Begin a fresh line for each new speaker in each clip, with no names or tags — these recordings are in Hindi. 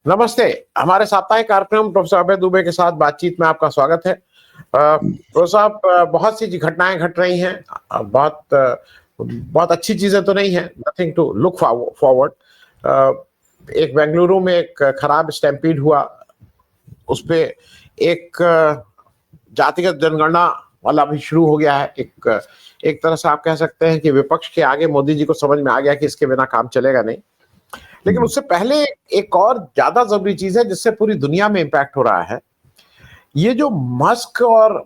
नमस्ते। हमारे साप्ताहिक कार्यक्रम प्रोफेसर अभय दुबे के साथ बातचीत में आपका स्वागत है। प्रोफेसर साहब, बहुत सी घटनाएं घट रही हैं। बहुत अच्छी चीजें तो नहीं है, नथिंग टू लुक फॉरवर्ड। एक बेंगलुरु में एक खराब स्टैम्पीड हुआ, उस पे एक जातिगत जनगणना वाला भी शुरू हो गया है। एक तरह से आप कह सकते हैं कि विपक्ष के आगे मोदी जी को समझ में आ गया कि इसके बिना काम चलेगा नहीं। लेकिन उससे पहले एक और ज्यादा जरूरी चीज है जिससे पूरी दुनिया में इंपैक्ट हो रहा है। ये जो मस्क और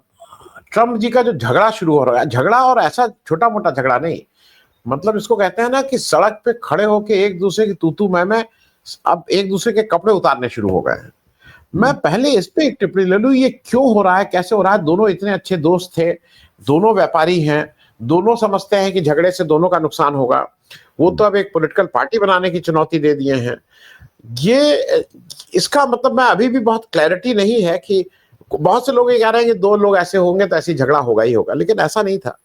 ट्रम्प जी का जो झगड़ा शुरू हो रहा है, झगड़ा और ऐसा छोटा मोटा झगड़ा नहीं, मतलब इसको कहते हैं ना कि सड़क पे खड़े होके एक दूसरे की तू मैं अब एक दूसरे के कपड़े उतारने शुरू हो गए हैं। मैं पहले इस पे एक टिप्पणी ले लूं, ये क्यों हो रहा है, कैसे हो रहा है? दोनों इतने अच्छे दोस्त थे, दोनों व्यापारी हैं, दोनों समझते हैं कि झगड़े से दोनों का नुकसान होगा। वो तो अब एक पॉलिटिकल पार्टी बनाने की चुनौती दे दिए हैं। ये इसका मतलब मैं अभी भी बहुत क्लैरिटी नहीं है कि बहुत से लोग ये कह रहे हैं कि दो लोग ऐसे होंगे तो ऐसी झगड़ा होगा ही होगा, लेकिन ऐसा नहीं था।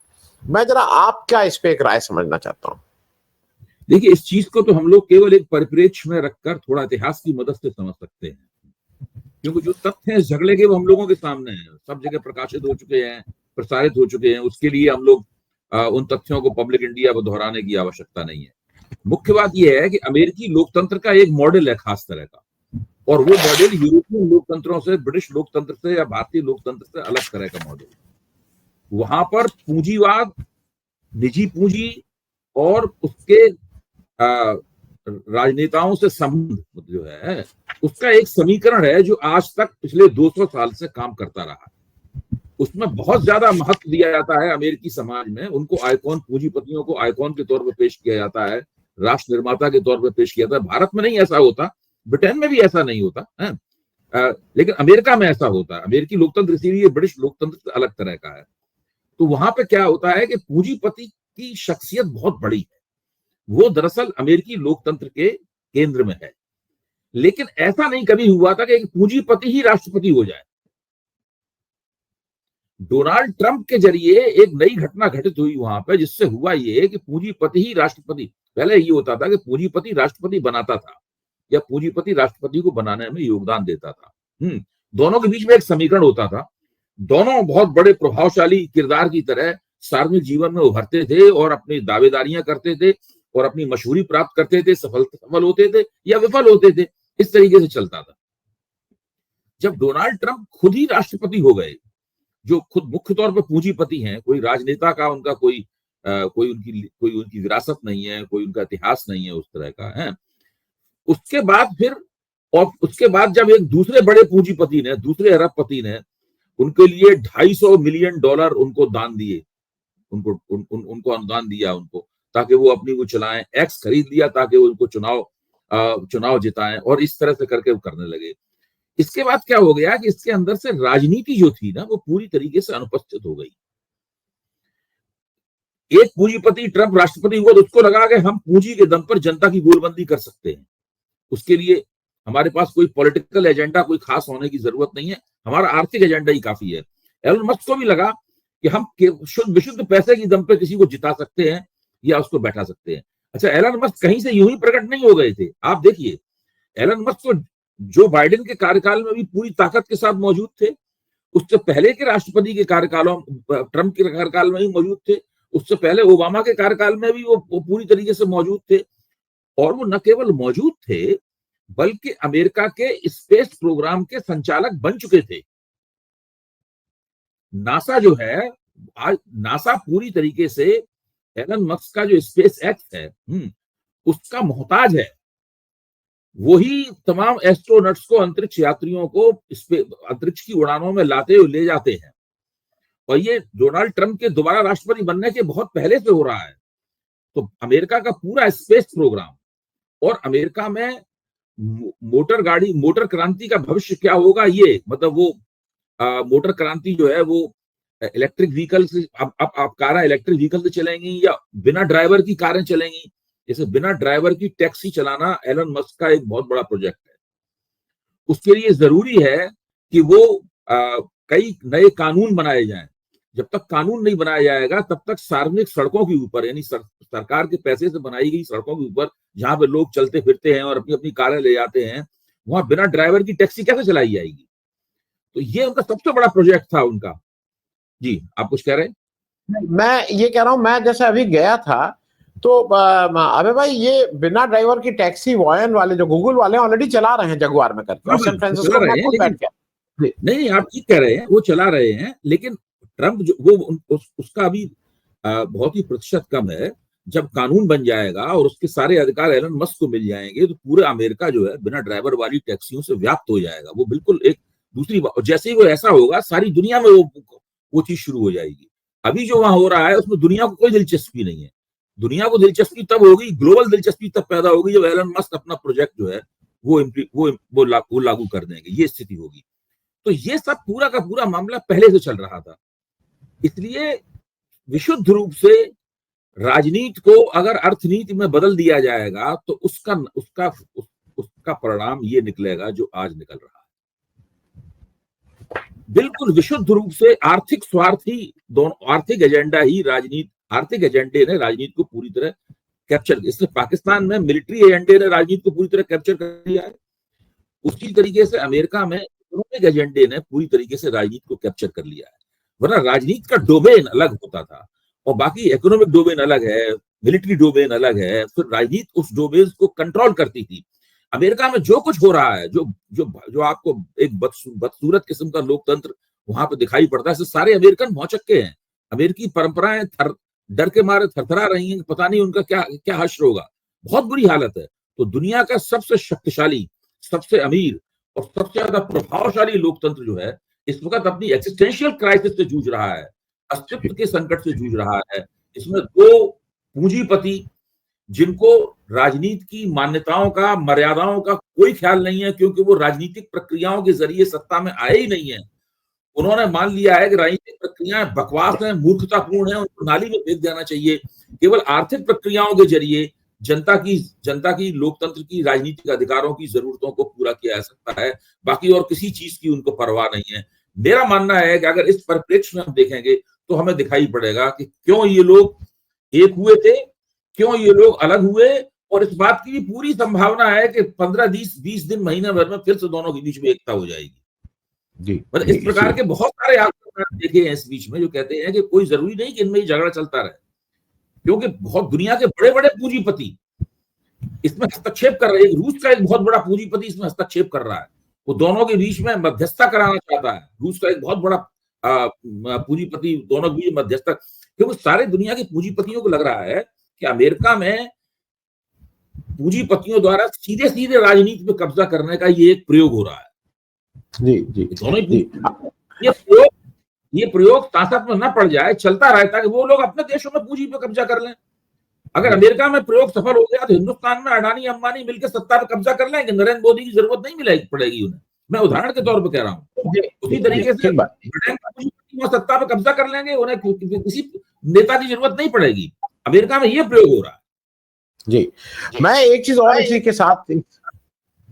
मैं जरा आप क्या इस पे एक राय समझना चाहता हूँ।
देखिए, इस चीज को तो हम लोग केवल एक परिप्रेक्ष्य में रखकर थोड़ा इतिहास की मदद से समझ सकते हैं, क्योंकि जो तथ्य हैं इस झगड़े के वो हम लोगों के सामने हैं, सब जगह प्रकाशित हो चुके हैं, प्रसारित हो चुके हैं। उसके लिए हम लोग उन तथ्यों को पब्लिक इंडिया को दोहराने की आवश्यकता नहीं है। मुख्य बात यह है कि अमेरिकी लोकतंत्र का एक मॉडल है खास तरह का, और वो मॉडल यूरोपियन लोकतंत्रों से, ब्रिटिश लोकतंत्र से या भारतीय लोकतंत्र से अलग तरह का मॉडल। वहां पर पूंजीवाद, निजी पूंजी और उसके राजनेताओं से संबंध जो है, उसका एक समीकरण है जो आज तक पिछले 200 साल से काम करता रहा। उसमें बहुत ज्यादा महत्व दिया जाता है अमेरिकी समाज में। उनको आइकॉन, पूंजीपतियों को आइकॉन के तौर पर पेश किया जाता है, राष्ट्र निर्माता के तौर पर पेश किया जाता है। भारत में नहीं ऐसा होता, ब्रिटेन में भी ऐसा नहीं होता है, लेकिन अमेरिका में ऐसा होता है। अमेरिकी लोकतंत्र इसीलिए ब्रिटिश लोकतंत्र से अलग तरह का है। तो वहां पे क्या होता है कि पूंजीपति की शख्सियत बहुत बड़ी है, वो दरअसल अमेरिकी लोकतंत्र के केंद्र में है। लेकिन ऐसा नहीं कभी हुआ था कि एक पूंजीपति ही राष्ट्रपति हो जाए। डोनाल्ड ट्रंप के जरिए एक नई घटना घटित हुई वहां पर, जिससे हुआ ये कि पूंजीपति ही राष्ट्रपति। पहले ये होता था कि पूंजीपति राष्ट्रपति बनाता था या पूंजीपति राष्ट्रपति को बनाने में योगदान देता था। दोनों के बीच में एक समीकरण होता था। दोनों बहुत बड़े प्रभावशाली किरदार की तरह सार्वजनिक जीवन में उभरते थे और अपनी दावेदारियां करते थे और अपनी मशहूरी प्राप्त करते थे, सफल होते थे या विफल होते थे। इस तरीके से चलता था। जब डोनाल्ड ट्रंप खुद ही राष्ट्रपति हो गए, जो खुद मुख्य तौर पर पूंजीपति हैं, कोई राजनेता का उनका कोई उनकी विरासत नहीं है, कोई उनका इतिहास नहीं है उस तरह का है। उसके बाद फिर, और उसके बाद जब एक दूसरे बड़े पूंजीपति ने, दूसरे अरबपति ने उनके लिए $250 मिलियन उनको दान दिए, उनको अनुदान दिया उनको, ताकि वो अपनी वो चलाएं, एक्स खरीद लिया ताकि वो उनको चुनाव जिताएं, और इस तरह से करके वो करने लगे। इसके बाद क्या हो गया कि इसके अंदर से राजनीति जो थी ना, वो पूरी तरीके से अनुपस्थित हो गई। एक पूंजीपति ट्रंप राष्ट्रपति हुआ तो उसको लगा कि हम पूंजी के दम पर जनता की गोलबंदी कर सकते हैं। उसके लिए हमारे पास कोई पॉलिटिकल एजेंडा कोई खास होने की जरूरत नहीं है, हमारा आर्थिक एजेंडा ही काफी है। एलन मस्क को भी लगा कि हम शुद्ध विशुद्ध पैसे की दम पे किसी को जिता सकते हैं या उसको बैठा सकते हैं। अच्छा, एलन मस्क कहीं से यूं ही प्रकट नहीं हो गए थे। आप देखिए, एलन मस्क तो जो बाइडेन के कार्यकाल में भी पूरी ताकत के साथ मौजूद थे, उससे पहले के राष्ट्रपति के कार्यकालों, ट्रंप के कार्यकाल में भी मौजूद थे, उससे पहले ओबामा के कार्यकाल में भी वो पूरी तरीके से मौजूद थे। और वो न केवल मौजूद थे, बल्कि अमेरिका के स्पेस प्रोग्राम के संचालक बन चुके थे। नासा जो है, आज नासा पूरी तरीके से एलन मस्क का जो स्पेस एक्स है, उसका मोहताज है। वही तमाम एस्ट्रोनट्स को, अंतरिक्ष यात्रियों को अंतरिक्ष की उड़ानों में लाते हुए ले जाते हैं। और ये डोनाल्ड ट्रंप के दोबारा राष्ट्रपति बनने के बहुत पहले से हो रहा है। तो अमेरिका का पूरा स्पेस प्रोग्राम, और अमेरिका में मोटर क्रांति का भविष्य क्या होगा, ये मतलब वो मोटर क्रांति जो है वो इलेक्ट्रिक व्हीकल से, अब कारें इलेक्ट्रिक व्हीकल से चलेंगी या बिना ड्राइवर की कारें चलेंगी। जैसे बिना ड्राइवर की टैक्सी चलाना एलन मस्क का एक बहुत बड़ा प्रोजेक्ट है। उसके लिए जरूरी है कि वो कई नए कानून बनाए जाएं। जब तक कानून नहीं बनाया जाएगा तब तक सार्वजनिक सड़कों के ऊपर, यानी सरकार के पैसे से बनाई गई सड़कों के ऊपर, जहां पे लोग चलते फिरते हैं और अपनी अपनी कारें ले जाते हैं, वहां बिना ड्राइवर की टैक्सी कैसे चलाई जाएगी? तो ये उनका सबसे बड़ा प्रोजेक्ट था उनका। जी, आप कुछ कह रहे हैं?
मैं ये कह रहा हूं, मैं जैसे अभी गया था तो अबे भाई ये बिना ड्राइवर की टैक्सी वॉयन वाले जो गूगल वाले ऑलरेडी चला रहे हैं जगुआर में करके, और
हाँ,
सैन
वो चला
फ्रांसिस्को में
रहे
मैं
हैं,
खुद बैठ
लेकिन
गया। जी
नहीं, आप ठीक कह रहे हैं, वो चला रहे हैं, लेकिन ट्रंप जो वो उसका अभी बहुत ही प्रतिशत कम है। जब कानून बन जाएगा और उसके सारे अधिकार एलन मस्क को मिल जाएंगे, तो पूरा अमेरिका जो है बिना ड्राइवर वाली टैक्सियों से व्याप्त हो जाएगा। वो बिल्कुल एक दूसरी बात, जैसे ही वो ऐसा होगा, सारी दुनिया में वो चीज शुरू हो जाएगी। अभी जो वहां हो रहा है उसमें दुनिया को कोई दिलचस्पी नहीं है। दुनिया को दिलचस्पी तब होगी, ग्लोबल दिलचस्पी तब पैदा होगी, जब एलन मस्क अपना प्रोजेक्ट जो है वो लागू कर देंगे, ये स्थिति होगी। तो ये सब पूरा का पूरा मामला पहले से चल रहा था। इसलिए विशुद्ध रूप से राजनीति को अगर अर्थनीति में बदल दिया जाएगा, तो उसका परिणाम ये निकलेगा जो आज निकल रहा है। बिल्कुल विशुद्ध रूप से आर्थिक स्वार्थी, दोनों आर्थिक एजेंडा ही राजनीति, आर्थिक एजेंडे ने राजनीति को पूरी तरह कैप्चर, इसलिए पाकिस्तान में मिलिट्री एजेंडे ने राजनीति को पूरी तरह कैप्चर कर लिया है। उसी तरीके से अमेरिका में इकोनॉमिक एजेंडे ने पूरी तरीके से राजनीति को कैप्चर कर लिया है। वरना राजनीति का डोमेन अलग होता था और बाकी इकोनॉमिक डोमेन अलग है, मिलिट्री डोमेन अलग है, फिर राजनीति उस डोमेन को कंट्रोल करती थी। अमेरिका में जो कुछ हो रहा है, जो जो जो आपको एक बदसूरत किस्म का लोकतंत्र वहां पर दिखाई पड़ता है, सारे अमेरिकन भौचक्के हैं। अमेरिकी परंपराएं डर के मारे थरथरा रही हैं, पता नहीं उनका क्या क्या हश्र होगा। बहुत बुरी हालत है। तो दुनिया का सबसे शक्तिशाली, सबसे अमीर और सबसे ज्यादा प्रभावशाली लोकतंत्र जो है, इस वक्त अपनी एक्सिस्टेंशियल क्राइसिस से जूझ रहा है, अस्तित्व के संकट से जूझ रहा है। इसमें दो पूंजीपति, जिनको राजनीति की मान्यताओं का, मर्यादाओं का कोई ख्याल नहीं है, क्योंकि वो राजनीतिक प्रक्रियाओं के जरिए सत्ता में आए ही नहीं है। उन्होंने मान लिया है कि राजनीतिक प्रक्रियाएं बकवास हैं, मूर्खतापूर्ण हैं, उनको नाली में फेंक देना चाहिए। केवल आर्थिक प्रक्रियाओं के जरिए जनता की लोकतंत्र की राजनीतिक अधिकारों की जरूरतों को पूरा किया जा सकता है, बाकी और किसी चीज की उनको परवाह नहीं है। मेरा मानना है कि अगर इस परिप्रेक्ष्य में हम देखेंगे तो हमें दिखाई पड़ेगा कि क्यों ये लोग एक हुए थे, क्यों ये लोग अलग हुए, और इस बात की भी पूरी संभावना है कि 15-20 दिन, महीने भर में फिर से दोनों के बीच में एकता हो जाएगी।
जी,
मतलब इस प्रकार के बहुत सारे आंकड़े देखे हैं इस बीच में, जो कहते हैं कि कोई जरूरी नहीं कि इनमें झगड़ा चलता रहे, क्योंकि बहुत दुनिया के बड़े बड़े पूंजीपति इसमें हस्तक्षेप कर रहे हैं। रूस का एक बहुत बड़ा पूंजीपति इसमें हस्तक्षेप कर रहा है, वो दोनों के बीच में मध्यस्थता कराना चाहता है। रूस का एक बहुत बड़ा पूंजीपति दोनों के बीच मध्यस्थता, क्योंकि सारे दुनिया के पूंजीपतियों को लग रहा है कि अमेरिका में पूंजीपतियों द्वारा सीधे सीधे राजनीति पे कब्जा करने का ये एक प्रयोग हो रहा है।
जी जी
दोनों ही ये प्रयोग ताकत में न पड़ जाए, चलता रहे, ताकि वो लोग अपने देशों में पूंजी पे कब्जा कर लें। अगर अमेरिका में प्रयोग सफल हो गया तो हिंदुस्तान में अडानी अंबानी मिलकर सत्ता पे कब्जा कर लेंगे, नरेंद्र मोदी की जरूरत नहीं पड़ेगी उन्हें। मैं उदाहरण के तौर पर कह रहा हूँ। उसी तरीके से सत्ता पे कब्जा कर लेंगे, उन्हें किसी नेता की जरूरत नहीं पड़ेगी। अमेरिका में ये प्रयोग हो रहा है।
जी, मैं एक चीज और इसी के साथ,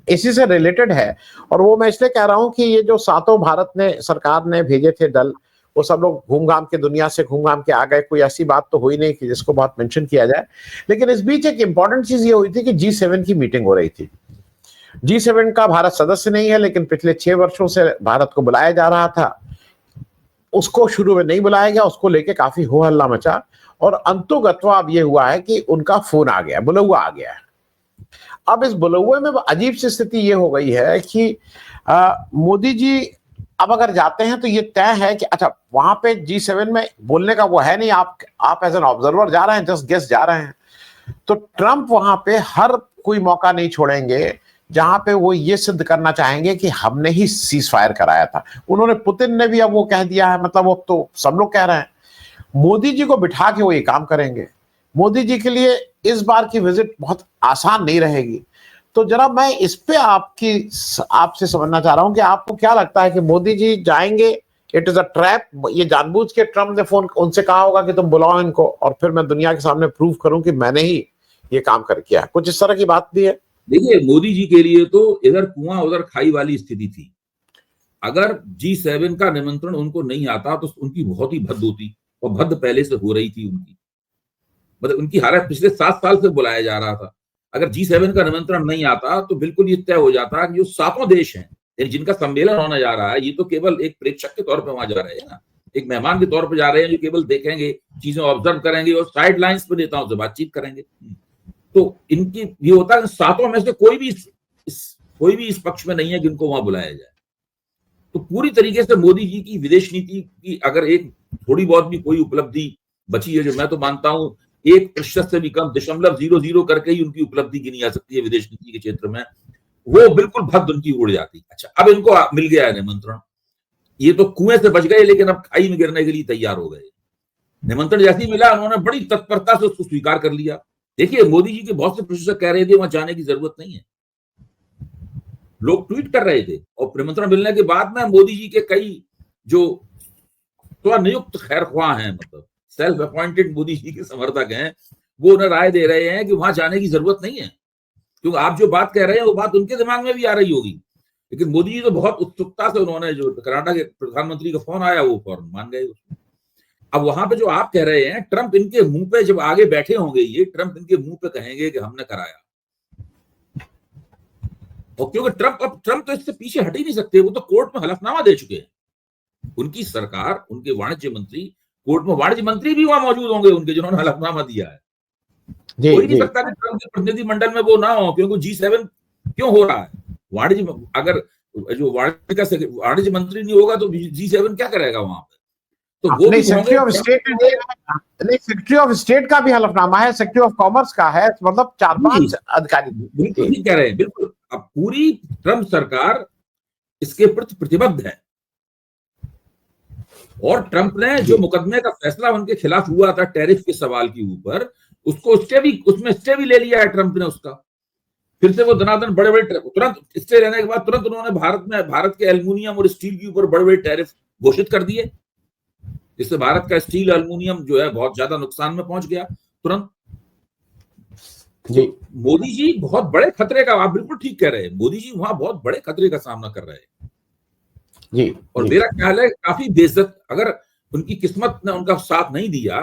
इसी से रिलेटेड है, और वो मैं इसलिए कह रहा हूं कि ये जो सातों भारत ने सरकार ने भेजे थे दल, वो सब लोग घूम घाम के दुनिया से घूम घाम के आ गए। कोई ऐसी बात तो हुई नहीं कि जिसको बहुत मेंशन किया जाए। लेकिन इस बीच एक इंपॉर्टेंट चीज ये हुई थी कि G7 की मीटिंग हो रही थी। G7 का भारत सदस्य नहीं है, लेकिन पिछले 6 वर्षों से भारत को बुलाया जा रहा था। उसको शुरू में नहीं बुलाया गया, उसको लेके काफी हो हल्ला मचा, और अंतोगत्वा अब ये हुआ है कि उनका फोन आ गया, बुलौआ आ गया है। अब इस बुलौए में अजीब सी स्थिति ये हो गई है कि मोदी जी अब अगर जाते हैं तो ये तय है कि अच्छा, वहां पे G7 में बोलने का वो है नहीं, आप एज एन ऑब्जर्वर जा रहे हैं, जस्ट गेस्ट जा रहे हैं। तो ट्रंप वहां पे हर कोई मौका नहीं छोड़ेंगे जहां पे वो ये सिद्ध करना चाहेंगे कि हमने ही सीज फायर कराया था। उन्होंने, पुतिन ने भी अब वो कह दिया है, मतलब वो तो सब लोग कह रहे हैं। मोदी जी को बिठा के वो ये काम करेंगे। मोदी जी के लिए इस बार की विजिट बहुत आसान नहीं रहेगी। तो जरा मैं इस पे आपसे समझना चाह रहा हूं कि आपको क्या लगता है कि मोदी जी जाएंगे, इट इज अ ट्रैप, ये जानबूझ के ट्रम्प ने फोन उनसे कहा होगा कि तुम बुलाओ इनको और फिर मैं दुनिया के सामने प्रूव करूं कि मैंने ही ये काम कर किया है, कुछ इस तरह की बात भी है?
देखिए, मोदी जी के लिए तो इधर कुआं उधर खाई वाली स्थिति थी। अगर G7 का निमंत्रण उनको नहीं आता तो उनकी बहुत ही भद्द होती, और भद्द पहले से हो रही थी उनकी। मतलब उनकी हालत पिछले 7 साल से बुलाया जा रहा था। अगर G7 का निमंत्रण नहीं आता तो बिल्कुल ये तय हो जाता कि जो 7 देश हैं जिनका सम्मेलन होने जा रहा है, ये तो केवल एक प्रेक्षक के तौर पर वहां जा रहे हैं ना, एक मेहमान के तौर पर जा रहे हैं जो केवल देखेंगे, चीजें ऑब्जर्व करेंगे और साइड लाइंस पे नेताओं से बातचीत करेंगे। तो इनकी ये होता है 7 में से कोई भी इस पक्ष में नहीं है जिनको वहां बुलाया जाए। तो पूरी तरीके से मोदी जी की विदेश नीति की अगर एक थोड़ी बहुत भी कोई उपलब्धि बची है, जो मैं तो मानता हूं 1% से भी कम 0.00 करके ही उनकी उपलब्धि गिनी जा सकती है विदेश नीति के क्षेत्र में, वो बिल्कुल भद्द उनकी उड़ जाती। अच्छा, अब इनको मिल गया है निमंत्रण, ये तो कुएं से बच गए लेकिन अब खाई में गिरने के लिए तैयार हो गए। निमंत्रण जैसे ही मिला उन्होंने बड़ी तत्परता से उसको स्वीकार कर लिया। देखिए, मोदी जी के बहुत से प्रशंसक कह रहे थे वहां जाने की जरूरत नहीं है, लोग ट्वीट कर रहे थे, और निमंत्रण मिलने के बाद में मोदी जी के कई जो स्वनियुक्त खैरख्वाह हैं, मतलब सेल्फ अपॉइंटेड मोदी जी के समर्थक हैं, वो उन्हें राय दे रहे हैं कि वहां जाने की जरूरत नहीं है, क्योंकि आप जो बात कह रहे हैं वो बात उनके दिमाग में भी आ रही होगी। लेकिन मोदी जी तो बहुत उत्सुकता से, उन्होंने जो कनाडा के प्रधानमंत्री का फोन आया वो फौरन मान गए उसमें। अब वहां पे जो आप कह रहे हैं, ट्रंप इनके मुंह पे जब आगे बैठे होंगे, ये ट्रंप इनके मुंह पे कहेंगे कि हमने कराया, और क्योंकि ट्रंप तो इससे पीछे हट ही नहीं सकते, वो तो कोर्ट में हलफनामा दे चुके हैं। उनकी सरकार, उनके वाणिज्य मंत्री, कोर्ट में वाणिज्य मंत्री भी वहां मौजूद होंगे उनके, जिन्होंने हलफनामा दिया है। कोई नहीं सकता कि ट्रंप के प्रतिनिधिमंडल में वो ना हो, क्योंकि G7 क्यों हो रहा है? वाणिज्य, अगर जो वाणिज्य मंत्री नहीं होगा तो G7 क्या करेगा वहां पे? तो वो
नहीं, सेक्रेटरी ऑफ स्टेट नहीं, सेक्रेटरी ऑफ स्टेट का भी हलफनामा है, सेक्रेटरी ऑफ कॉमर्स का है, मतलब 4-5 अधिकारी।
बिल्कुल ठीक कह रहे हैं, बिल्कुल। अब पूरी ट्रंप सरकार इसके प्रति प्रतिबद्ध है, और ट्रंप ने जो मुकदमे का फैसला उनके खिलाफ हुआ था टैरिफ के सवाल के ऊपर, उसको उसमें स्टे भी ले लिया है ट्रंप ने उसका। फिर से वो दनादन बड़े बड़े तुरंत स्टे लेने के बाद तुरंत उन्होंने भारत के एल्युमिनियम और स्टील के ऊपर बड़े बड़े टैरिफ घोषित कर दिए, जिससे भारत का स्टील एल्युमिनियम जो है बहुत ज्यादा नुकसान में पहुंच गया तुरंत। जी, मोदी जी बहुत बड़े खतरे का, आप बिल्कुल ठीक कह रहे हैं, मोदी जी वहां बहुत बड़े खतरे का सामना कर रहे हैं
जी।
और मेरा ख्याल है काफी बेइज्जत, अगर उनकी किस्मत ने उनका साथ नहीं दिया,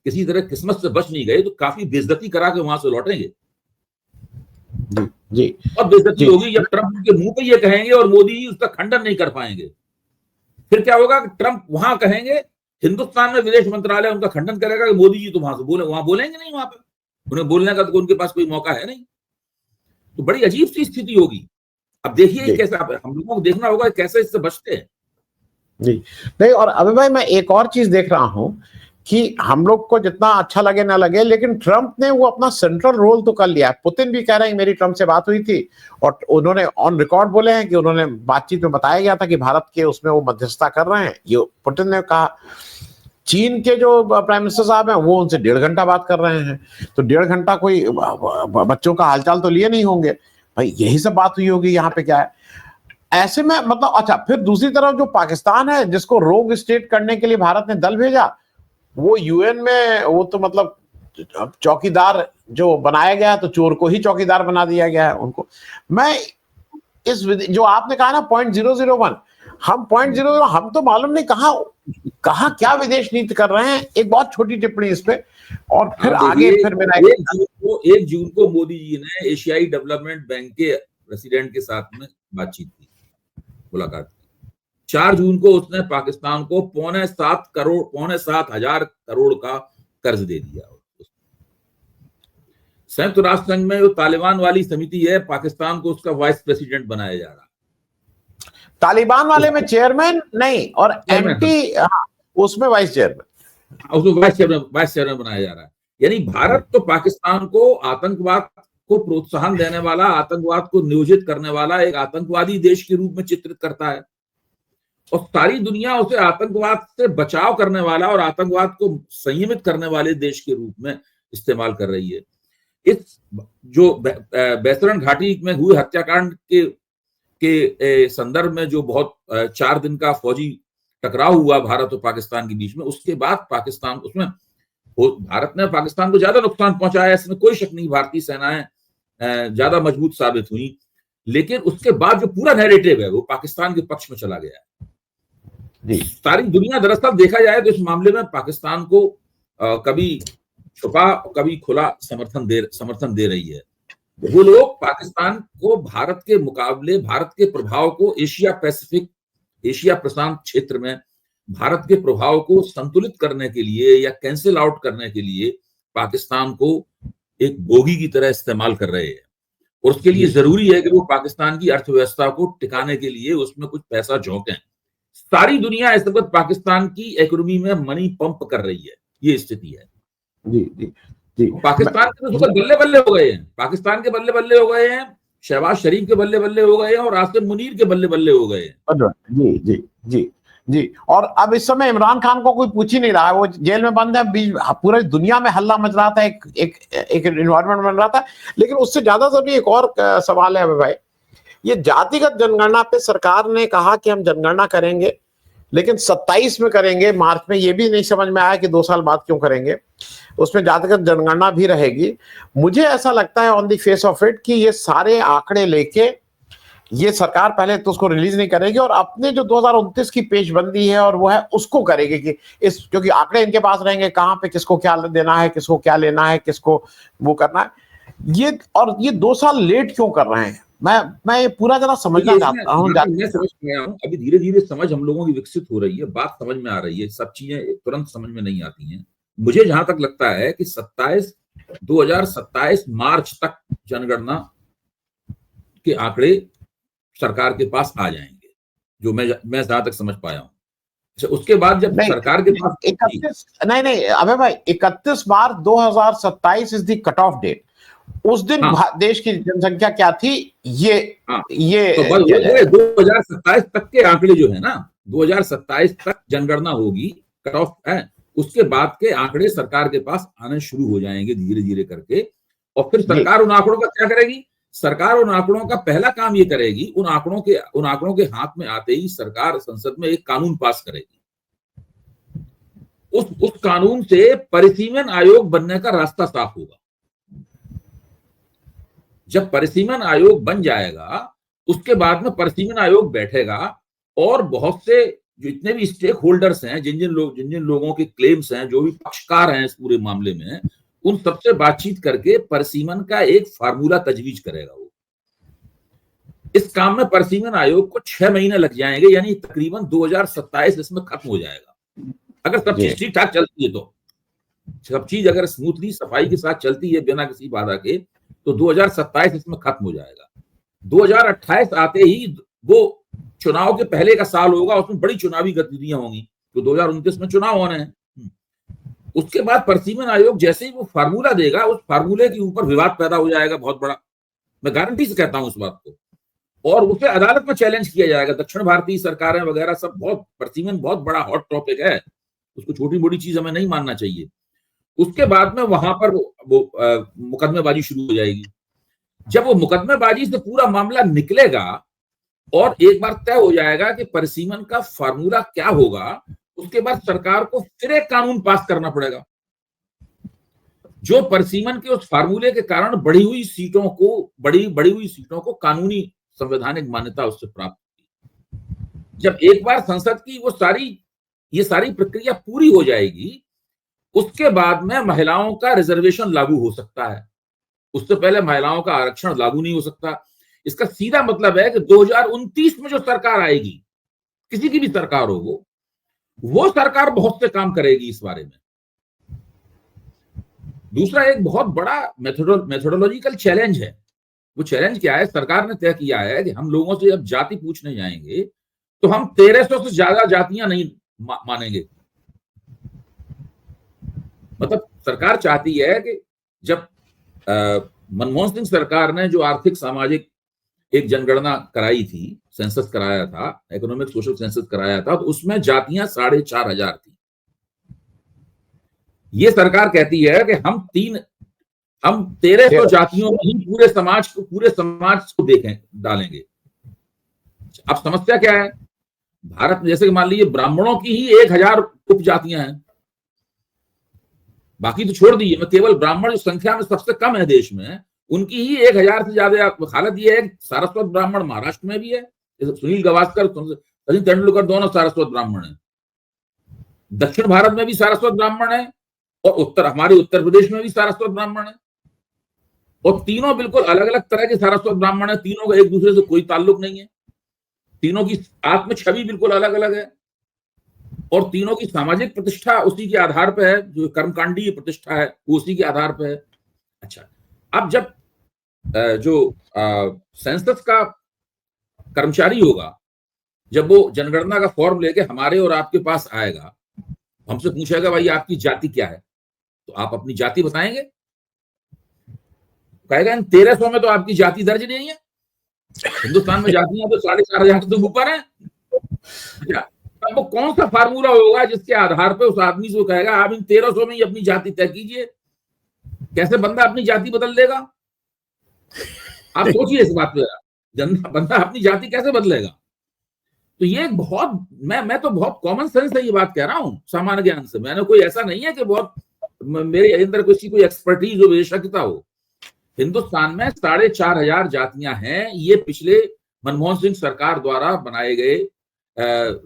किसी तरह किस्मत से बच नहीं गए, तो काफी बेइज्जती करा के वहां से लौटेंगे।
जी,
और बेइज्जती होगी जब ट्रंप उनके मुंह पे ये कहेंगे और मोदी जी उसका खंडन नहीं कर पाएंगे। फिर क्या होगा कि ट्रंप वहां कहेंगे, हिंदुस्तान में विदेश मंत्रालय उनका खंडन करेगा कि मोदी जी तो वहां बोलेंगे नहीं, वहां पे उन्हें बोलने का तो उनके पास कोई मौका है नहीं। तो बड़ी अजीब सी स्थिति होगी। अब देखिए कैसे, हम लोगों को देखना होगा कैसे इससे बचते हैं।
जी नहीं, और अभी भाई मैं एक और चीज देख रहा हूं कि हम लोग को जितना अच्छा लगे ना लगे, लेकिन ट्रंप ने वो अपना सेंट्रल रोल तो कर लिया। पुतिन भी कह रहे हैं मेरी ट्रंप से बात हुई थी और उन्होंने ऑन रिकॉर्ड बोले हैं कि उन्होंने बातचीत में बताया गया था कि भारत के उसमें वो मध्यस्थता कर रहे हैं, ये पुतिन ने कहा। चीन के जो प्राइम मिनिस्टर साहब हैं वो उनसे 1.5 घंटा बात कर रहे हैं, तो 1.5 घंटा कोई बच्चों का हालचाल तो लिए नहीं होंगे भाई, यही सब बात हुई होगी। यहाँ पे क्या है ऐसे में, मतलब अच्छा, फिर दूसरी तरफ जो पाकिस्तान है जिसको रोग स्टेट करने के लिए भारत ने दल भेजा, वो यूएन में वो तो मतलब चौकीदार जो बनाया गया, तो चोर को ही चौकीदार बना दिया गया है उनको। मैं इस जो आपने कहा ना 0.001, हम 0.00, हम तो मालूम नहीं कहा क्या विदेश नीति कर रहे हैं। एक बहुत छोटी टिप्पणी इस पे, और फिर आगे फिर मेरा
1 जून को मोदी जी ने एशियाई डेवलपमेंट बैंक के प्रेसिडेंट के साथ में बातचीत की, मुलाकात की। 4 जून को उसने पाकिस्तान को 6.25 हजार करोड़ का कर्ज दे दिया। संयुक्त राष्ट्र संघ में जो तालिबान वाली समिति है, पाकिस्तान को उसका वाइस प्रेसिडेंट बनाया जा रहा है।
तालिबान वाले में चेयरमैन नहीं, और एंटी उसमें वाइस चेयरमैन,
उसमें वाइस चेयरमैन बनाया जा रहा है। यानी भारत तो पाकिस्तान को आतंकवाद को प्रोत्साहन देने वाला, आतंकवाद को नियोजित करने वाला एक आतंकवादी देश के रूप में चित्रित करता है, और सारी दुनिया उसे आतंकवाद से बचाव करने वाला और आतंकवाद को संयमित करने वाले देश के रूप में इस्तेमाल कर रही है। इस जो बैतरन घाटी में हुए हत्याकांड के संदर्भ में जो बहुत 4 दिन का फौजी टकराव हुआ भारत और पाकिस्तान के बीच में, उसके बाद पाकिस्तान, उसमें भारत ने पाकिस्तान को ज्यादा नुकसान पहुंचाया, इसमें कोई शक नहीं। भारतीय सेनाएं ज्यादा मजबूत साबित हुई, लेकिन उसके बाद जो पूरा नैरेटिव है वो पाकिस्तान के पक्ष में चला गया है। सारी दुनिया दरअसल देखा जाए तो इस मामले में पाकिस्तान को कभी छुपा कभी खुला समर्थन दे रही है। वो लोग पाकिस्तान को भारत के मुकाबले, भारत के प्रभाव को एशिया पैसिफिक, एशिया प्रशांत क्षेत्र में भारत के प्रभाव को संतुलित करने के लिए या कैंसिल आउट करने के लिए पाकिस्तान को एक बोगी की तरह इस्तेमाल कर रहे हैं। और उसके लिए जरूरी है कि वो पाकिस्तान की अर्थव्यवस्था को टिकाने के लिए उसमें कुछ पैसा झोंकें। सारी दुनिया इस वक्त पाकिस्तान की इकोनॉमी में मनी पंप कर रही है, ये स्थिति है।
जी जी जी।
पाकिस्तान के तो बल्ले बल्ले हो गए हैं, पाकिस्तान के बल्ले बल्ले हो गए हैं, शहबाज शरीफ के बल्ले बल्ले हो गए हैं और आसिम मुनीर के बल्ले बल्ले हो गए हैं।
जी जी जी जी। और अब इस समय इमरान खान को कोई पूछ ही नहीं रहा है, वो जेल में बंद है, पूरी दुनिया में हल्ला मच रहा था, एक एनवायरनमेंट बन रहा था। लेकिन उससे ज्यादा जरूरी एक और सवाल है भाई, ये जातिगत जनगणना पे सरकार ने कहा कि हम जनगणना करेंगे, लेकिन 27 में करेंगे मार्च में। ये भी नहीं समझ में आया कि 2 साल बाद क्यों करेंगे। उसमें जातिगत जनगणना भी रहेगी। मुझे ऐसा लगता है on the face of it कि ये सारे आंकड़े लेके ये सरकार पहले तो उसको रिलीज नहीं करेगी और अपने जो 2029 की पेशबंदी है और वो है उसको करेगी कि इस, क्योंकि आंकड़े इनके पास रहेंगे कहां पे किसको क्या देना है, किसको क्या लेना है, किसको वो करना है। ये और ये 2 साल लेट क्यों कर रहे हैं, मैं ये पूरा जरा समझना चाहता हूँ।
मैं समझ गया हूँ, अभी धीरे धीरे समझ हम लोगों की विकसित हो रही है, बात समझ में आ रही है, सब चीजें तुरंत समझ में नहीं आती हैं। मुझे जहां तक लगता है कि 2027 मार्च तक जनगणना के आंकड़े सरकार के पास आ जाएंगे, जो मैं जहां तक समझ पाया हूँ। अच्छा, उसके बाद जब सरकार के पास
31 नहीं अबे भाई 31 March 2027 is the cut off date. उस दिन देश की जनसंख्या क्या थी ये
तो 2027 तक के आंकड़े जो है ना, 2027 तक जनगणना होगी, कट ऑफ है, उसके बाद के आंकड़े सरकार के पास आने शुरू हो जाएंगे धीरे धीरे करके। और फिर सरकार उन आंकड़ों का क्या करेगी? सरकार उन आंकड़ों का पहला काम ये करेगी, उन आंकड़ों के हाथ में आते ही सरकार संसद में एक कानून पास करेगी। उस कानून से परिसीमन आयोग बनने का रास्ता साफ होगा। जब परिसीमन आयोग बन जाएगा, उसके बाद में परिसीमन आयोग बैठेगा और बहुत से जितने भी स्टेक होल्डर्स हैं, जिन जिन लोगों के क्लेम्स हैं, जो भी पक्षकार हैं इस पूरे मामले में, उन सबसे बातचीत करके परिसीमन का एक फार्मूला तजवीज करेगा वो। इस काम में परिसीमन आयोग को 6 महीने लग जाएंगे, यानी तकरीबन 2027 इसमें खत्म हो जाएगा, अगर सब चीज ठीक ठाक चलती है। तो सब चीज अगर स्मूथली सफाई के साथ चलती है बिना किसी बाधा के, तो 2027 इसमें खत्म हो जाएगा। 2028 आते ही वो चुनाव के पहले का साल होगा, उसमें बड़ी चुनावी गतिविधियां होंगी, तो 2029 में चुनाव होने हैं। उसके बाद परिसीमन आयोग जैसे ही वो फार्मूला देगा, उस फार्मूले के ऊपर विवाद पैदा हो जाएगा बहुत बड़ा, मैं गारंटी से कहता हूं इस बात को, और उसे अदालत में चैलेंज किया जाएगा। दक्षिण भारतीय सरकारें वगैरह सब, बहुत परिसीमन बहुत बड़ा हॉट टॉपिक है, उसको छोटी मोटी चीज हमें नहीं मानना चाहिए। उसके बाद में वहां पर वो मुकदमेबाजी शुरू हो जाएगी। जब वो मुकदमेबाजी से पूरा मामला निकलेगा और एक बार तय हो जाएगा कि परिसीमन का फार्मूला क्या होगा, उसके बाद सरकार को फिर एक कानून पास करना पड़ेगा, जो परिसीमन के उस फार्मूले के कारण बढ़ी हुई सीटों को कानूनी संवैधानिक मान्यता उससे प्राप्त होगी। जब एक बार संसद की ये सारी प्रक्रिया पूरी हो जाएगी, उसके बाद में महिलाओं का रिजर्वेशन लागू हो सकता है। उससे पहले महिलाओं का आरक्षण लागू नहीं हो सकता। इसका सीधा मतलब है कि 2029 में जो सरकार आएगी, किसी की भी सरकार हो, वो सरकार बहुत से काम करेगी इस बारे में। दूसरा एक बहुत बड़ा मेथोडोलॉजिकल चैलेंज है। वो चैलेंज क्या है? सरकार ने तय किया है कि हम लोगों से जब जाति पूछने जाएंगे तो हम 1300 से ज्यादा जातियां नहीं मानेंगे। मतलब सरकार चाहती है कि जब मनमोहन सिंह सरकार ने जो आर्थिक सामाजिक एक जनगणना कराई थी, सेंसस कराया था, इकोनॉमिक सोशल सेंसस कराया था, तो उसमें जातियां 4500 थी। ये सरकार कहती है कि हम 1300 जातियों में ही पूरे समाज को डालेंगे। अब समस्या क्या है? भारत में जैसे कि मान लीजिए ब्राह्मणों की ही 1000 उपजातियां हैं, बाकी तो छोड़ दीजिए, मैं केवल ब्राह्मण जो संख्या में सबसे कम है देश में, उनकी ही 1000 से ज्यादा हालत यह है। सारस्वत ब्राह्मण महाराष्ट्र में भी है, सुनील गावस्कर, सचिन तेंदुलकर दोनों सारस्वत ब्राह्मण हैं। दक्षिण भारत में भी सारस्वत ब्राह्मण है और हमारे उत्तर प्रदेश में भी सारस्वत ब्राह्मण है। और तीनों बिल्कुल अलग अलग तरह के सारस्वत ब्राह्मण है, तीनों का एक दूसरे से कोई ताल्लुक नहीं है, तीनों की आत्म छवि बिल्कुल अलग अलग है, और तीनों की सामाजिक प्रतिष्ठा उसी के आधार पर है, जो कर्मकांडीय प्रतिष्ठा है वो उसी के आधार पर है। अच्छा, अब जब जो सेंसस का कर्मचारी होगा, जब वो जनगणना का फॉर्म लेके हमारे और आपके पास आएगा, हमसे पूछेगा भाई आपकी जाति क्या है, तो आप अपनी जाति बताएंगे? कहेगा इन 1300 में तो आपकी जाति दर्ज नहीं है, हिंदुस्तान में जातियां तो 4,500 तो ऊपर है। अच्छा, तब वो कौन सा फार्मूला होगा जिसके आधार पर उस आदमी से कहेगा आप इन 1300 में ही अपनी जाति तय कीजिए? कैसे बंदा अपनी जाति बदल देगा? आप सोचिए इस बात पे, बंदा अपनी जाति कैसे बदलेगा? तो ये बहुत, मैं तो बहुत कॉमन सेंस से ये बात कह रहा हूं, सामान्य ज्ञान से। मैंने कोई ऐसा नहीं है कि बहुत मेरे अंदर किसी कोई एक्सपर्टीज हो, विशेषज्ञता हो। हिंदुस्तान में 4,500 जातियां हैं। ये पिछले मनमोहन सिंह सरकार द्वारा बनाए गए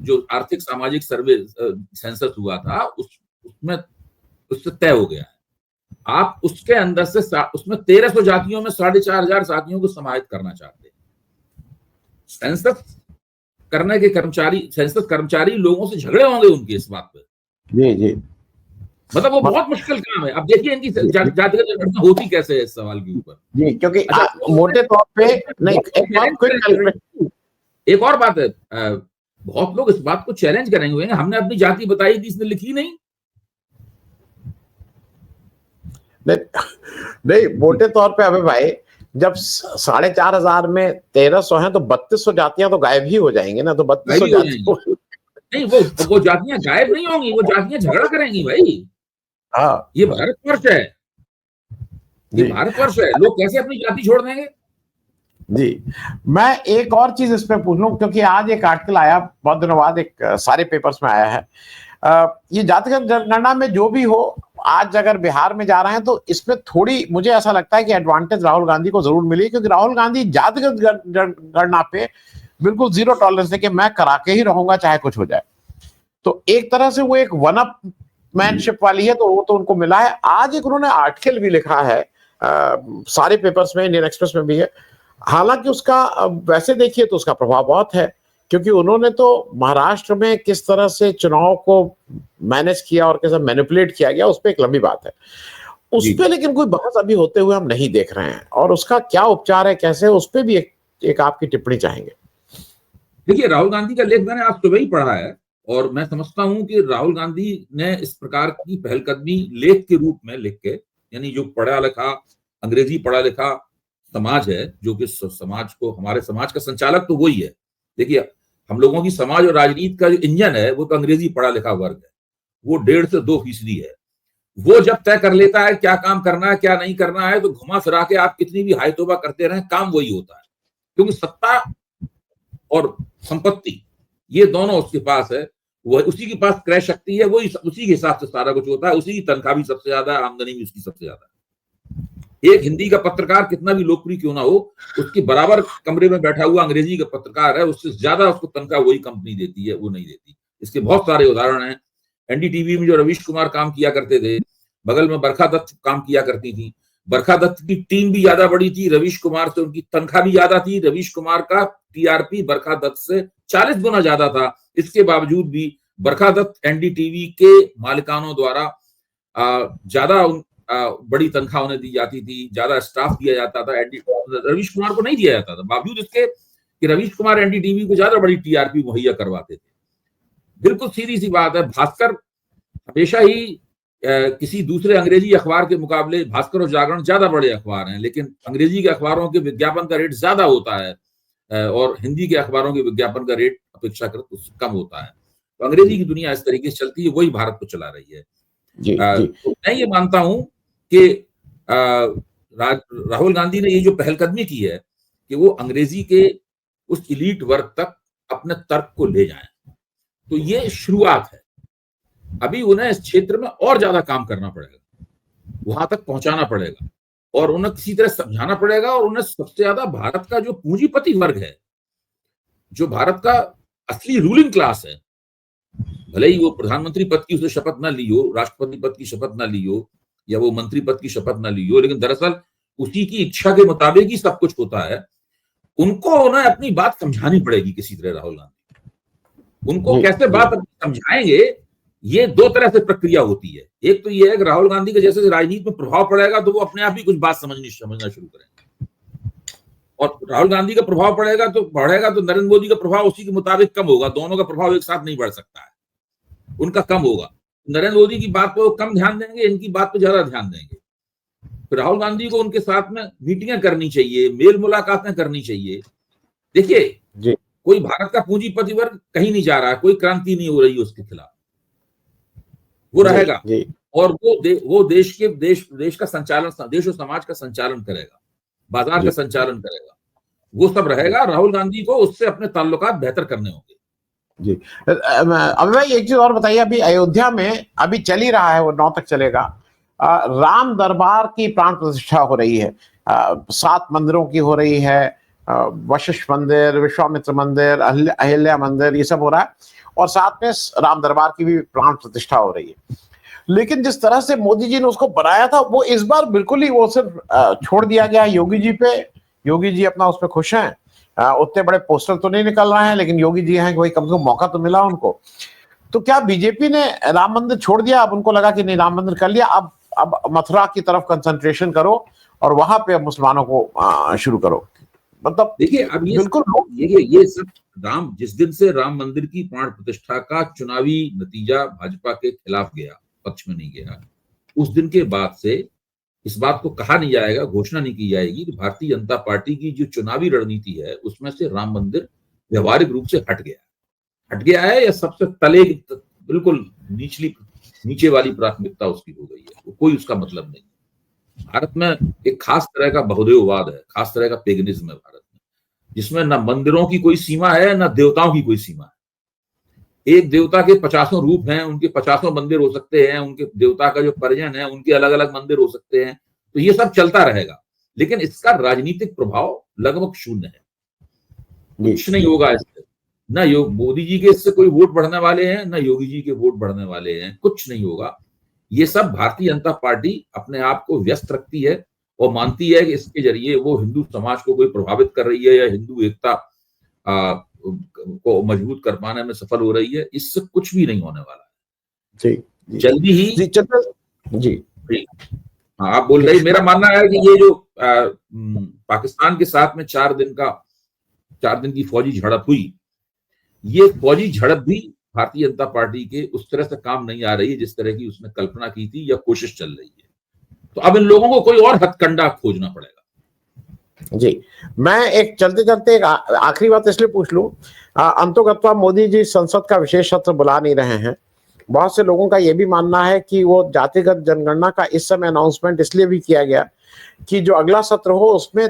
जो आर्थिक सामाजिक सर्वे सेंसस हुआ था उसमें उससे तय हो गया है। आप उसके अंदर से उसमें 1300 जातियों में 4,500 जातियों को समाहित करना चाहते हैं। सेंसस करने के कर्मचारी, सेंसस कर्मचारी लोगों से झगड़े होंगे उनके इस बात पे।
जी जी,
मतलब वो बहुत मुश्किल काम है। अब देखिए इनकी जातिगत जनगणना होती कैसे है इस सवाल के ऊपर।
जी, क्योंकि
अच्छा,
मोटे तौर पे नहीं,
एक और बात है, बहुत लोग इस बात को चैलेंज करेंगे, हमने अपनी जाति बताई थी, इसने लिखी नहीं।
नहीं, मोटे तौर पे अबे भाई, जब 4,500 में 1,300 है तो 3,200 जातियां तो गायब ही हो जाएंगी ना। तो 3,200 जातियां
नहीं, वो जातियां गायब नहीं होंगी, वो जातियां झगड़ा करेंगी भाई।
हाँ,
ये भारतवर्ष है, ये भारतवर्ष है, लोग कैसे अपनी जाति छोड़ देंगे?
जी, मैं एक और चीज इसमें पूछ लूं, क्योंकि आज एक आर्टिकल आया बहुत दिनों बाद, एक सारे पेपर्स में आया है। ये जातिगत जनगणना में जो भी हो, आज अगर बिहार में जा रहे हैं तो इसमें थोड़ी मुझे ऐसा लगता है कि एडवांटेज राहुल गांधी को जरूर मिली, क्योंकि राहुल गांधी जातिगत गणना पे बिल्कुल जीरो टॉलरेंस है कि मैं करा के ही रहूंगा चाहे कुछ हो जाए। तो एक तरह से वो एक वन अप मैनशिप वाली है, तो वो तो उनको मिला है। आज एक उन्होंने आर्टिकल भी लिखा है, सारे पेपर्स में, इंडियन एक्सप्रेस में भी है। हालांकि उसका वैसे देखिए तो उसका प्रभाव बहुत है, क्योंकि उन्होंने तो महाराष्ट्र में किस तरह से चुनाव को मैनेज किया और कैसे मैनिपुलेट किया गया उस पर एक लंबी बात है। उस पर लेकिन कोई बहस अभी होते हुए हम नहीं देख रहे हैं, और उसका क्या उपचार है, कैसे, उस पर भी एक आपकी टिप्पणी चाहेंगे।
देखिए, राहुल गांधी का लेख मैंने आज सुबह ही पढ़ा है, और मैं समझता हूं कि राहुल गांधी ने इस प्रकार की पहलकदमी लेख के रूप में लिख के, यानी जो पढ़ा लिखा, अंग्रेजी पढ़ा लिखा समाज है, जो कि समाज को, हमारे समाज का संचालक तो वही है। देखिए, हम लोगों की समाज और राजनीति का जो इंजन है वो तो अंग्रेजी पढ़ा लिखा वर्ग है, वो 1.5 से 2% है। वो जब तय कर लेता है क्या काम करना है क्या नहीं करना है, तो घुमा फिरा के आप कितनी भी हाय तौबा करते रहें, काम वही होता है। क्योंकि सत्ता और संपत्ति ये दोनों उसके पास है, वह उसी के पास क्रय शक्ति है, वही उसी के हिसाब से सारा कुछ होता है, उसी की तनख्वाह भी सबसे ज्यादा है, आमदनी भी उसकी सबसे ज्यादा है। एक हिंदी का पत्रकार कितना भी लोकप्रिय क्यों ना हो, उसके बराबर कमरे में बैठा हुआ अंग्रेजी का पत्रकार है, उससे ज्यादा उसको तनख्वाह वही कंपनी देती है, वो नहीं देती। इसके बहुत सारे उदाहरण हैं। एनडीटीवी में जो रवीश कुमार काम किया करते थे, बगल में बरखा दत्त काम किया करती थी। बरखा दत्त की टीम भी ज्यादा बड़ी थी, रवीश कुमार से उनकी तनख्वाह भी ज्यादा थी। रवीश कुमार का टीआरपी बरखा दत्त से 40 गुना ज्यादा था। इसके बावजूद भी बरखा दत्त एनडीटीवी के मालिकानों द्वारा ज्यादा बड़ी तनख्वाह उन्हें दी जाती थी, ज्यादा स्टाफ दिया जाता था। रवीश कुमार को नहीं दिया जाता था, बावजूद इसके कि रवीश कुमार एनडीटीवी को ज्यादा बड़ी टीआरपी मुहैया करवाते थे। बिल्कुल सीधी सी बात है, भास्कर हमेशा ही किसी दूसरे अंग्रेजी अखबार के मुकाबले, भास्कर और जागरण ज्यादा बड़े अखबार हैं, लेकिन अंग्रेजी के अखबारों के विज्ञापन का रेट ज्यादा होता है और हिंदी के अखबारों के विज्ञापन का रेट अपेक्षाकृत उससे कम होता है। तो अंग्रेजी की दुनिया इस तरीके से चलती है, वही भारत को चला रही है। तो मैं ये मानता हूं कि राहुल गांधी ने ये जो पहलकदमी की है कि वो अंग्रेजी के उस इलीट वर्ग तक अपने तर्क को ले जाएं, तो ये शुरुआत है। अभी उन्हें इस क्षेत्र में और ज्यादा काम करना पड़ेगा, वहां तक पहुंचाना पड़ेगा, और उन्हें किसी तरह समझाना पड़ेगा। और उन्हें सबसे ज्यादा भारत का जो पूंजीपति वर्ग है, जो भारत का असली रूलिंग क्लास है, भले ही वो प्रधानमंत्री पद की उसे शपथ न ली हो, राष्ट्रपति पद की शपथ न ली हो, या वो मंत्री पद की शपथ न ली हो, लेकिन दरअसल उसी की इच्छा के मुताबिक ही सब कुछ होता है, उनको उन्हें अपनी बात समझानी पड़ेगी किसी तरह। राहुल गांधी उनको कैसे बात समझाएंगे, ये दो तरह से प्रक्रिया होती है। एक तो ये है कि राहुल गांधी के जैसे राजनीति में प्रभाव पड़ेगा तो वो अपने आप ही कुछ बात समझना शुरू करेंगे, और राहुल गांधी का प्रभाव पड़ेगा तो बढ़ेगा तो नरेंद्र मोदी का प्रभाव उसी के मुताबिक कम होगा। दोनों का प्रभाव एक साथ नहीं बढ़ सकता है, उनका कम होगा। नरेंद्र मोदी की बात पर कम ध्यान देंगे, इनकी बात पर ज्यादा ध्यान देंगे। तो राहुल गांधी को उनके साथ में मीटिंगें करनी चाहिए, मेल मुलाकातें करनी चाहिए। देखिए, कोई भारत का पूंजीपति वर्ग कहीं नहीं जा रहा है, कोई क्रांति नहीं हो रही है उसके खिलाफ, वो रहेगा और वो देश का संचालन, देश और समाज का संचालन करेगा, बाजार का संचालन करेगा, वो सब रहेगा। राहुल गांधी को उससे अपने ताल्लुकात बेहतर करने होंगे।
जी, अब भाई एक चीज और बताइए, अभी अयोध्या में अभी चल ही रहा है, वो 9 तक चलेगा, राम दरबार की प्राण प्रतिष्ठा हो रही है, 7 मंदिरों की हो रही है, वशिष्ठ मंदिर, विश्वामित्र मंदिर, अहिल्या मंदिर, ये सब हो रहा है, और साथ में राम दरबार की भी प्राण प्रतिष्ठा हो रही है। लेकिन जिस तरह से मोदी जी ने उसको बनाया था, वो इस बार बिल्कुल ही वो सिर्फ छोड़ दिया गया योगी जी पे। योगी जी अपना उस पर खुश हैं, उतने बड़े पोस्टर तो नहीं निकल रहे हैं, लेकिन योगी जी हैं कि भाई कम से कम मौका तो मिला उनको। तो क्या बीजेपी ने राम मंदिर छोड़ दिया? अब उनको लगा कि नहीं, राम मंदिर कर लिया, अब मथुरा की तरफ कंसंट्रेशन करो और वहां पे मुसलमानों को शुरू करो। मतलब
देखिए, अब ये सब जिस दिन से राम मंदिर की प्राण प्रतिष्ठा का चुनावी नतीजा भाजपा के खिलाफ गया, पक्ष में नहीं गया, उस दिन के बाद से इस बात को कहा नहीं जाएगा, घोषणा नहीं की जाएगी कि भारतीय जनता पार्टी की जो चुनावी रणनीति है उसमें से राम मंदिर व्यवहारिक रूप से हट गया है, या सबसे तले बिल्कुल नीचे वाली प्राथमिकता उसकी हो गई है, कोई उसका मतलब नहीं। भारत में एक खास तरह का बहुदेववाद है, खास तरह का पेगनिज्म है भारत में, जिसमें न मंदिरों की कोई सीमा है, न देवताओं की कोई सीमा है। एक देवता के 50 रूप हैं, उनके 50 मंदिर हो सकते हैं, उनके देवता का जो परिजन है उनके अलग अलग मंदिर हो सकते हैं, तो ये सब चलता रहेगा, लेकिन इसका राजनीतिक प्रभाव लगभग शून्य है, कुछ नहीं होगा इससे। न मोदी जी के इससे कोई वोट बढ़ने वाले हैं, न योगी जी के वोट बढ़ने वाले हैं, कुछ नहीं होगा। ये सब भारतीय जनता पार्टी अपने आप को व्यस्त रखती है और मानती है कि इसके जरिए वो हिंदू समाज को कोई प्रभावित कर रही है या हिंदू एकता को मजबूत कर पाने में सफल हो रही है। इससे कुछ भी नहीं होने वाला है। जल्दी ही जी हाँ, आप बोल रहे, मेरा मानना है कि ये जो पाकिस्तान के साथ में 4 दिन की फौजी झड़प हुई, ये फौजी झड़प भी भारतीय जनता पार्टी के उस तरह से काम नहीं आ रही है जिस तरह की उसने कल्पना की थी या कोशिश चल रही है। तो अब इन लोगों को कोई और हथकंडा खोजना पड़ेगा।
जी, मैं एक चलते एक आखिरी बात इसलिए पूछ लूं, अंतोगत्वा मोदी जी संसद का विशेष सत्र बुला नहीं रहे हैं। बहुत से लोगों का यह भी मानना है कि वो जातिगत जनगणना का इस समय अनाउंसमेंट इसलिए भी किया गया कि जो अगला सत्र हो उसमें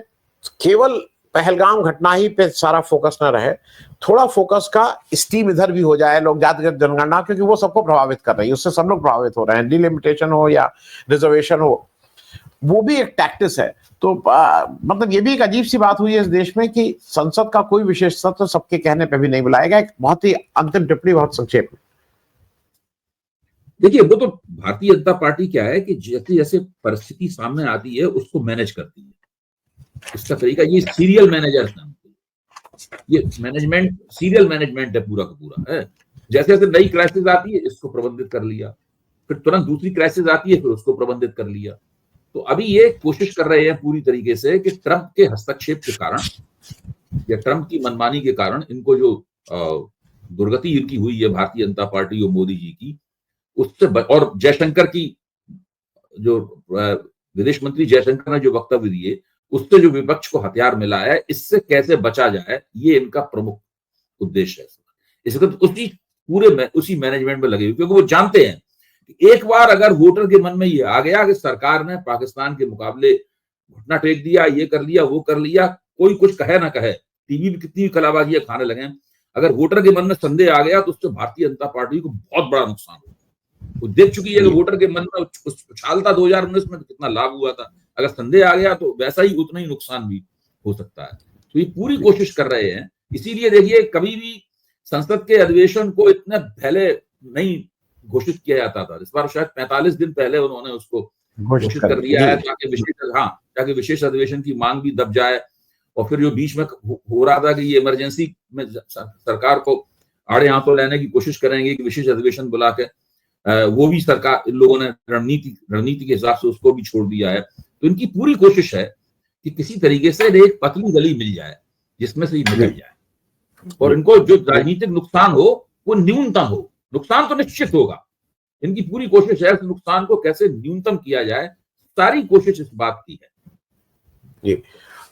केवल पहलगाम घटना ही पे सारा फोकस न रहे, थोड़ा फोकस का स्टीम इधर भी हो जाए, लोग जातिगत जनगणना, क्योंकि वो सबको प्रभावित कर रही है, उससे सब लोग प्रभावित हो रहे हैं, डिलिमिटेशन हो या रिजर्वेशन हो, वो भी एक टैक्टिस है। तो मतलब ये भी एक अजीब सी बात हुई है इस देश में कि संसद का कोई विशेष सत्र सबके कहने पे भी नहीं बुलाएगा। एक बहुत ही अंतिम टिप्पणी, बहुत संक्षेप में।
देखिए, वो तो भारतीय जनता पार्टी क्या है कि जैसे जैसे परिस्थिति सामने आती है उसको मैनेज करती है। इसका तरीका ये सीरियल मैनेजर है, ये मैनेजमेंट सीरियल मैनेजमेंट है पूरा का पूरा है। जैसे जैसे नई क्राइसिस आती है इसको प्रबंधित कर लिया, फिर तुरंत दूसरी क्राइसिस आती है फिर उसको प्रबंधित कर लिया। तो अभी ये कोशिश कर रहे हैं पूरी तरीके से कि ट्रंप के हस्तक्षेप के कारण या ट्रंप की मनमानी के कारण इनको जो दुर्गति इनकी हुई है भारतीय जनता पार्टी और मोदी जी की, उससे और जयशंकर की जो विदेश मंत्री जयशंकर ने जो वक्तव्य दिए उससे जो विपक्ष को हथियार मिला है, इससे कैसे बचा जाए, ये इनका प्रमुख उद्देश्य है। इसलिए उसी मैनेजमेंट में लगे हुए, क्योंकि वो जानते हैं कि एक बार अगर वोटर के मन में ये आ गया कि सरकार ने पाकिस्तान के मुकाबले घुटना टेक दिया, ये कर लिया, वो कर लिया, कोई कुछ कहे ना कहे, टीवी में कितनी भी कलाबाजियां खाने लगे, अगर वोटर के मन में संदेह आ गया तो उससे भारतीय जनता पार्टी को बहुत बड़ा नुकसान होगा। वो देख चुकी है कि वोटर के मन में उछाल था 2019 में, तो कितना लाभ हुआ था, अगर संदेह आ गया तो वैसा ही उतना ही नुकसान भी हो सकता है। तो ये पूरी कोशिश कर रहे हैं। इसीलिए देखिए, कभी भी संसद के अधिवेशन को इतने पहले नहीं घोषित किया जाता था। इस बार शायद 45 दिन पहले उन्होंने उसको घोषित कर दिया है, ताकि विशेष अधिवेशन की मांग भी दब जाए। और फिर जो बीच में हो रहा था कि ये इमरजेंसी में सरकार को आड़े हाथों लेने की कोशिश करेंगे कि विशेष अधिवेशन बुला के, वो भी सरकार, इन लोगों ने रणनीति के हिसाब से उसको भी छोड़ दिया है। तो इनकी पूरी कोशिश है कि किसी तरीके से एक पतली गली मिल जाए जिसमें से ये निकल जाए, और इनको जो राजनीतिक नुकसान हो वो न्यूनतम हो। नुकसान तो निश्चित होगा, इनकी पूरी कोशिश है उस नुकसान को कैसे न्यूनतम किया जाए, सारी कोशिश इस बात की है।
जी,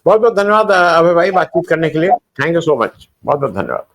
बहुत बहुत धन्यवाद अभय भाई बातचीत करने के लिए। थैंक यू सो मच, बहुत बहुत धन्यवाद।